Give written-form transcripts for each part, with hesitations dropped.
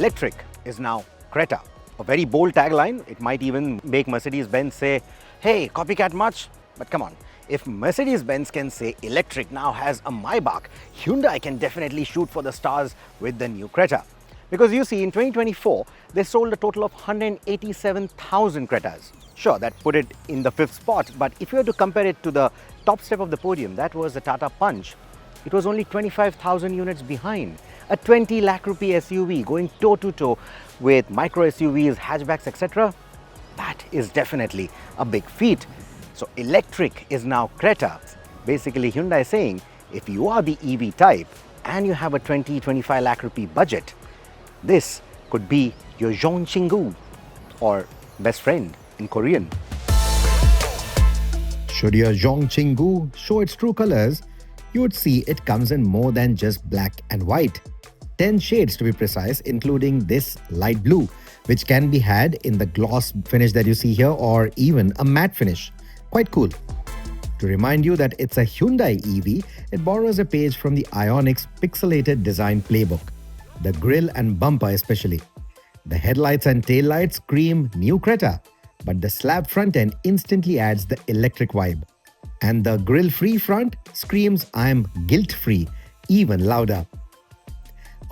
Electric is now Creta. A very bold tagline. It might even make Mercedes-Benz say, hey, copycat much? But come on, if Mercedes-Benz can say electric now has a Maybach, Hyundai can definitely shoot for the stars with the new Creta. Because you see, in 2024, they sold a total of 187,000 Cretas. Sure, that put it in the 5th spot, but if you were to compare it to the top step of the podium, that was the Tata Punch, it was only 25,000 units behind. A 20 lakh rupee SUV going toe-to-toe with micro SUVs, hatchbacks, etc. That is definitely a big feat. So electric is now Creta. Basically Hyundai saying, if you are the EV type and you have a 20-25 lakh rupee budget, this could be your Jeon Chingu or best friend in Korean. Should your Jeon Chingu show its true colors, you would see it comes in more than just black and white. 10 shades to be precise, including this light blue, which can be had in the gloss finish that you see here or even a matte finish. Quite cool. To remind you that it's a Hyundai EV, it borrows a page from the Ioniq's pixelated design playbook. The grille and bumper especially. The headlights and taillights scream new Creta, but the slab front end instantly adds the electric vibe. And the grille-free front screams I'm guilt-free, even louder.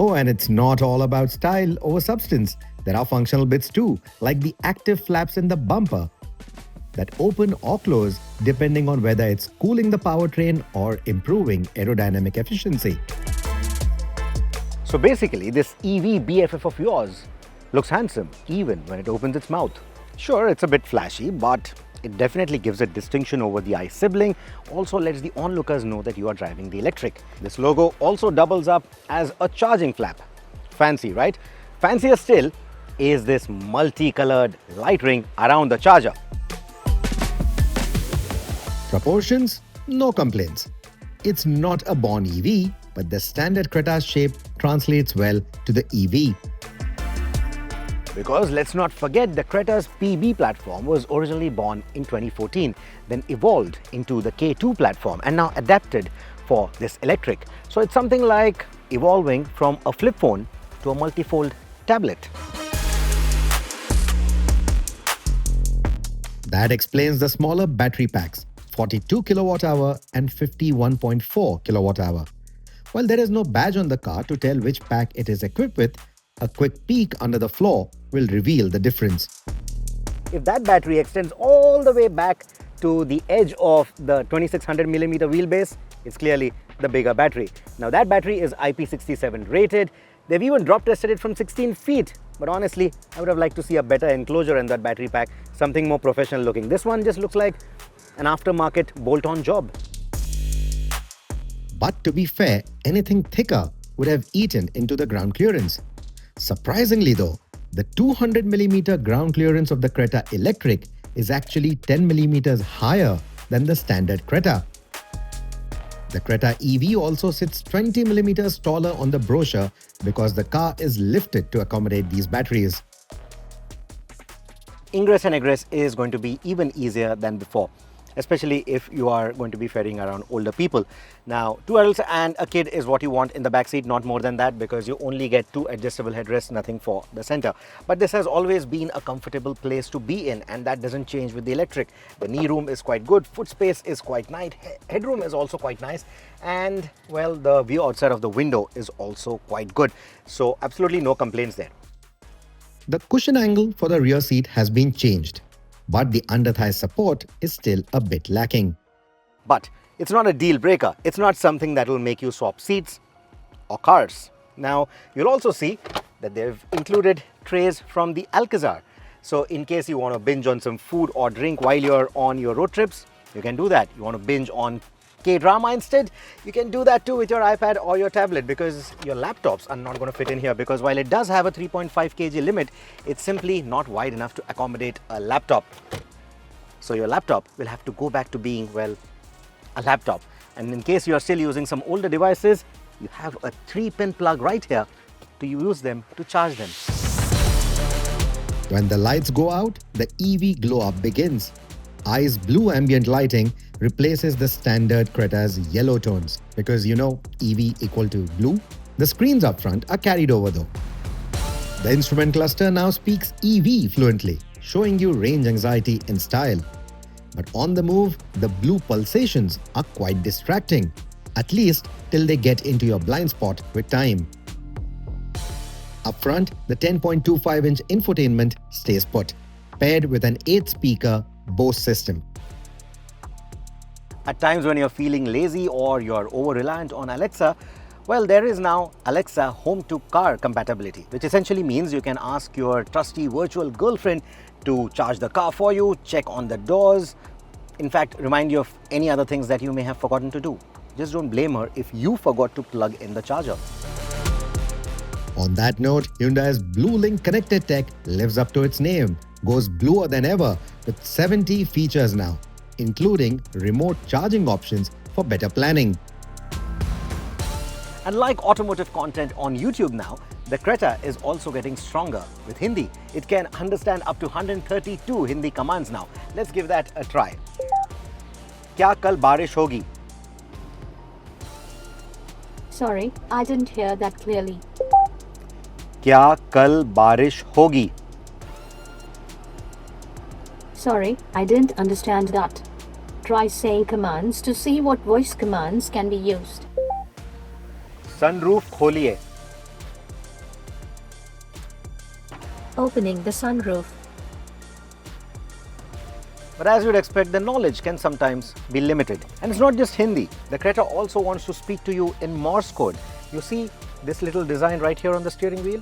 Oh, and it's not all about style over substance. There are functional bits too, like the active flaps in the bumper that open or close depending on whether it's cooling the powertrain or improving aerodynamic efficiency. So basically, this EV BFF of yours looks handsome even when it opens its mouth. Sure, it's a bit flashy, but it definitely gives a distinction over the ICE sibling, also lets the onlookers know that you are driving the electric. This logo also doubles up as a charging flap. Fancy, right? Fancier still is this multicolored light ring around the charger. Proportions? No complaints. It's not a born EV, but the standard Creta's shape translates well to the EV. Because let's not forget, the Creta's PB platform was originally born in 2014, then evolved into the K2 platform and now adapted for this electric. So it's something like evolving from a flip phone to a multifold tablet. That explains the smaller battery packs, 42 kWh and 51.4 kWh. While there is no badge on the car to tell which pack it is equipped with, a quick peek under the floor will reveal the difference. If that battery extends all the way back to the edge of the 2600mm wheelbase, it's clearly the bigger battery. Now that battery is IP67 rated. They've even drop tested it from 16 feet. But honestly, I would have liked to see a better enclosure in that battery pack, something more professional looking. This one just looks like an aftermarket bolt-on job. But to be fair, anything thicker would have eaten into the ground clearance. Surprisingly though, the 200mm ground clearance of the Creta Electric is actually 10mm higher than the standard Creta. The Creta EV also sits 20mm taller on the brochure because the car is lifted to accommodate these batteries. Ingress and egress is going to be even easier than before, especially if you are going to be ferrying around older people. Now, 2 adults and a kid is what you want in the back seat, not more than that, because you only get 2 adjustable headrests, nothing for the center. But this has always been a comfortable place to be in, and that doesn't change with the electric. The knee room is quite good, foot space is quite nice, headroom is also quite nice, and well, the view outside of the window is also quite good. So absolutely no complaints there. The cushion angle for the rear seat has been changed, but the under-thigh support is still a bit lacking. But it's not a deal breaker. It's not something that will make you swap seats or cars. Now, you'll also see that they've included trays from the Alcazar. So in case you want to binge on some food or drink while you're on your road trips, you can do that. You want to binge on K-drama instead, you can do that too with your iPad or your tablet, because your laptops are not going to fit in here, because while it does have a 3.5 kg limit, it's simply not wide enough to accommodate a laptop. So your laptop will have to go back to being, well, a laptop. And in case you are still using some older devices, you have a 3-pin plug right here to use them to charge them. When the lights go out, the EV glow up begins. ICE blue ambient lighting replaces the standard Creta's yellow tones because, you know, EV equal to blue. The screens up front are carried over though. The instrument cluster now speaks EV fluently, showing you range anxiety in style. But on the move, the blue pulsations are quite distracting, at least till they get into your blind spot with time. Up front, the 10.25-inch infotainment stays put, paired with an 8-speaker Bose system. At times when you're feeling lazy or you're over-reliant on Alexa, well, there is now Alexa home-to-car compatibility, which essentially means you can ask your trusty virtual girlfriend to charge the car for you, check on the doors, in fact, remind you of any other things that you may have forgotten to do. Just don't blame her if you forgot to plug in the charger. On that note, Hyundai's Blue Link connected tech lives up to its name, goes bluer than ever with 70 features now, including remote charging options for better planning. And like automotive content on YouTube now, the Creta is also getting stronger with Hindi. It can understand up to 132 Hindi commands now. Let's give that a try. Kya kal barish hogi? Sorry, I didn't hear that clearly. Kya kal barish hogi? Sorry, I didn't understand that. Try saying commands to see what voice commands can be used. Sunroof kholiye. Opening the sunroof. But as you'd expect, the knowledge can sometimes be limited. And it's not just Hindi. The Creta also wants to speak to you in Morse code. You see this little design right here on the steering wheel?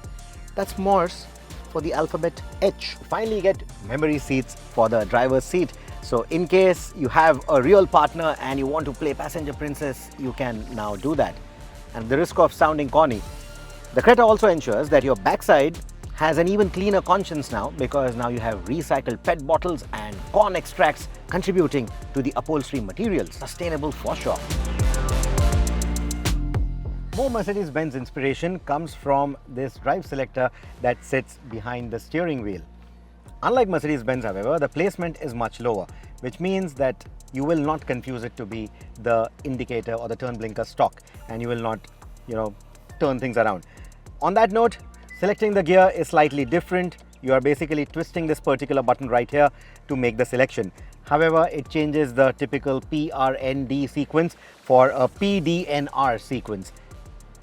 That's Morse for the alphabet H. Finally, you get memory seats for the driver's seat. So in case you have a real partner and you want to play passenger princess, you can now do that. And at the risk of sounding corny, the Creta also ensures that your backside has an even cleaner conscience now, because now you have recycled PET bottles and corn extracts contributing to the upholstery materials. Sustainable for sure. More Mercedes-Benz inspiration comes from this drive selector that sits behind the steering wheel. Unlike Mercedes-Benz, however, the placement is much lower, which means that you will not confuse it to be the indicator or the turn blinker stock, and you will not, turn things around. On that note, selecting the gear is slightly different. You are basically twisting this particular button right here to make the selection. However, it changes the typical PRND sequence for a PDNR sequence.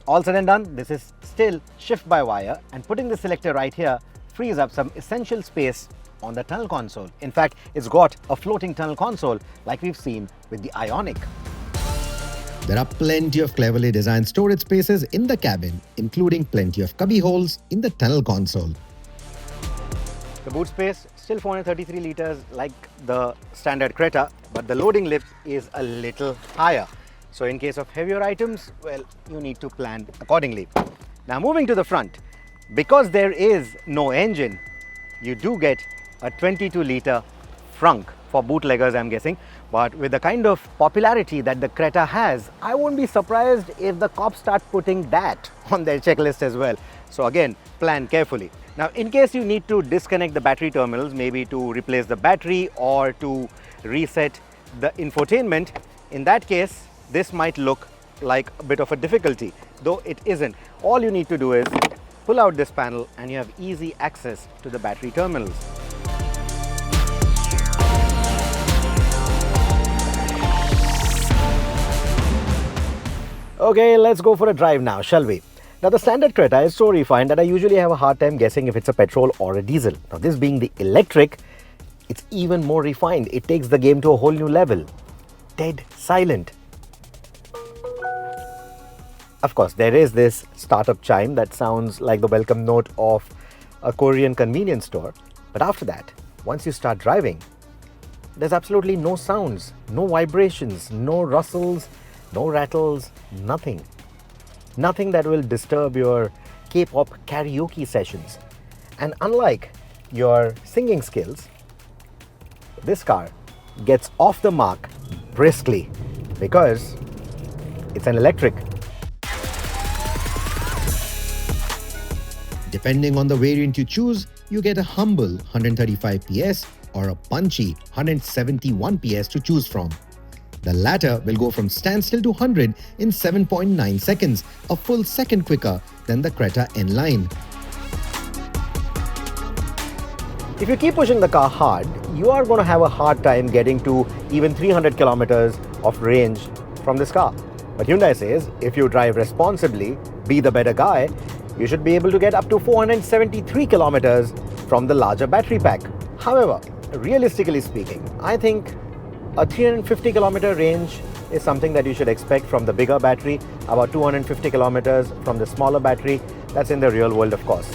All said and done, this is still shift by wire, and putting the selector right here frees up some essential space on the tunnel console. In fact, it's got a floating tunnel console like we've seen with the Ioniq. There are plenty of cleverly designed storage spaces in the cabin, including plenty of cubby holes in the tunnel console. The boot space still 433 liters like the standard Creta, but the loading lift is a little higher. So in case of heavier items, well, you need to plan accordingly. Now moving to the front, because there is no engine, you do get a 22-liter frunk for bootleggers, I'm guessing. But with the kind of popularity that the Creta has, I won't be surprised if the cops start putting that on their checklist as well. So again, plan carefully. Now, in case you need to disconnect the battery terminals, maybe to replace the battery or to reset the infotainment, in that case, this might look like a bit of a difficulty, though it isn't. All you need to do is pull out this panel and you have easy access to the battery terminals. Okay, let's go for a drive now, shall we? Now, the standard Creta is so refined that I usually have a hard time guessing if it's a petrol or a diesel. Now, this being the electric, it's even more refined. It takes the game to a whole new level. Dead silent. Of course, there is this startup chime that sounds like the welcome note of a Korean convenience store. But after that, once you start driving, there's absolutely no sounds, no vibrations, no rustles, no rattles, nothing. Nothing that will disturb your K-pop karaoke sessions. And unlike your singing skills, this car gets off the mark briskly because it's an electric. Depending on the variant you choose, you get a humble 135 PS or a punchy 171 PS to choose from. The latter will go from standstill to 100 in 7.9 seconds, a full second quicker than the Creta N-Line. If you keep pushing the car hard, you are going to have a hard time getting to even 300 kilometers of range from this car. But Hyundai says if you drive responsibly, be the better guy, you should be able to get up to 473 kilometers from the larger battery pack. However, realistically speaking, I think a 350 kilometer range is something that you should expect from the bigger battery, about 250 kilometers from the smaller battery. That's in the real world, of course.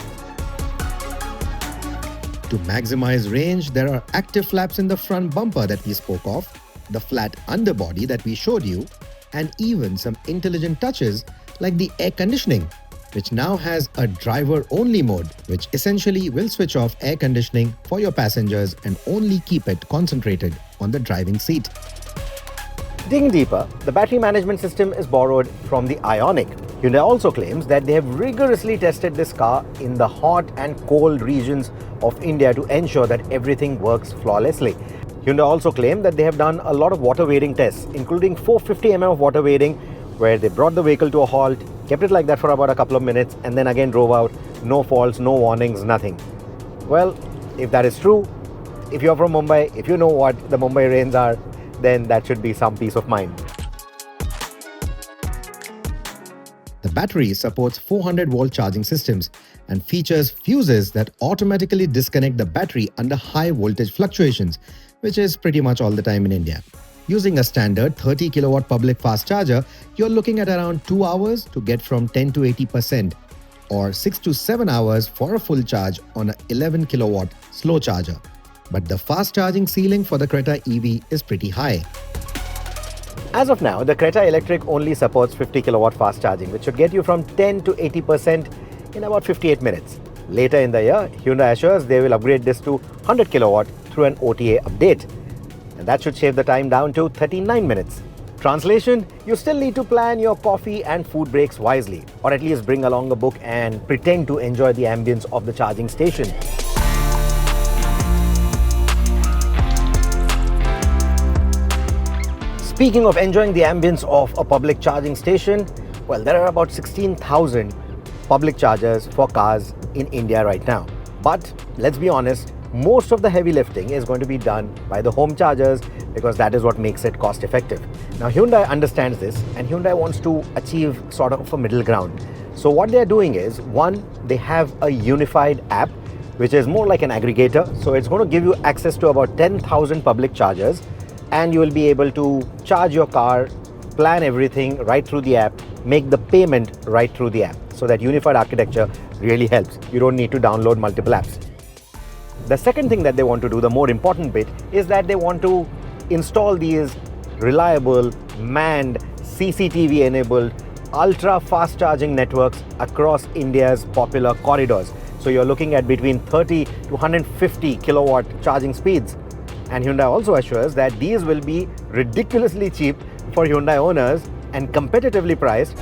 To maximize range, there are active flaps in the front bumper that we spoke of, the flat underbody that we showed you, and even some intelligent touches like the air conditioning, which now has a driver-only mode, which essentially will switch off air conditioning for your passengers and only keep it concentrated on the driving seat. Digging deeper, the battery management system is borrowed from the Ioniq. Hyundai also claims that they have rigorously tested this car in the hot and cold regions of India to ensure that everything works flawlessly. Hyundai also claimed that they have done a lot of water wading tests, including 450 mm of water wading, where they brought the vehicle to a halt, kept it like that for about a couple of minutes, and then again drove out. No faults, no warnings, nothing. Well, if that is true, if you're from Mumbai, if you know what the Mumbai rains are, then that should be some peace of mind. The battery supports 400 volt charging systems and features fuses that automatically disconnect the battery under high voltage fluctuations, which is pretty much all the time in India. Using a standard 30 kilowatt public fast charger, you're looking at around 2 hours to get from 10 to 80%, or 6 to 7 hours for a full charge on an 11 kilowatt slow charger. But the fast charging ceiling for the Creta EV is pretty high. As of now, the Creta Electric only supports 50 kilowatt fast charging, which should get you from 10 to 80% in about 58 minutes. Later in the year, Hyundai assures they will upgrade this to 100 kilowatt through an OTA update. And that should shave the time down to 39 minutes. Translation, you still need to plan your coffee and food breaks wisely, or at least bring along a book and pretend to enjoy the ambience of the charging station. Speaking of enjoying the ambience of a public charging station, well, there are about 16,000 public chargers for cars in India right now. But let's be honest, most of the heavy lifting is going to be done by the home chargers because that is what makes it cost effective. Now, Hyundai understands this and Hyundai wants to achieve sort of a middle ground. So what they're doing is, one, they have a unified app, which is more like an aggregator. So it's going to give you access to about 10,000 public chargers, and you will be able to charge your car, plan everything right through the app, make the payment right through the app. So that unified architecture really helps. You don't need to download multiple apps. The second thing that they want to do, the more important bit, is that they want to install these reliable, manned, CCTV enabled, ultra fast charging networks across India's popular corridors. So you're looking at between 30 to 150 kilowatt charging speeds. And Hyundai also assures that these will be ridiculously cheap for Hyundai owners and competitively priced